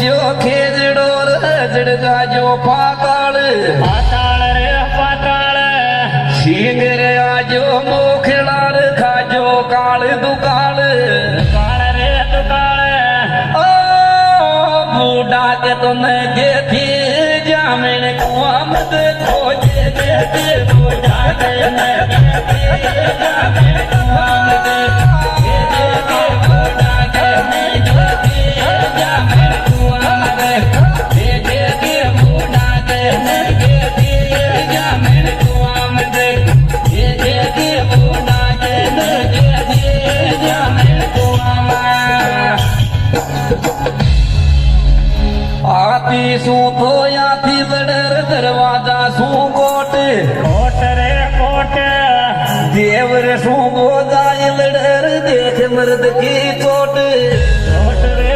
जो खेजड़ो रजड़गा जो पाताल પાતાળ રે પાતાળ सिंह रे आजो मोखलार खाजो काल दुकाल કાળ રે દુકાળ ओ बूढ़ा के तुमने जे थी जामिन कुआम दे खोजे दे बूढ़ा के ने जामिन कुआम दे बूढ़ा के ने जो थी जामिन कुआम दे बूढ़ा के ने जामिन कुआम दे बूढ़ा के ने जामिन कुआम आती सू तो याती बड़र दरवाजा सू कोट કોટ રે કોટ देवर सू गोदाय लड़र देख मर्द की चोट કોટ રે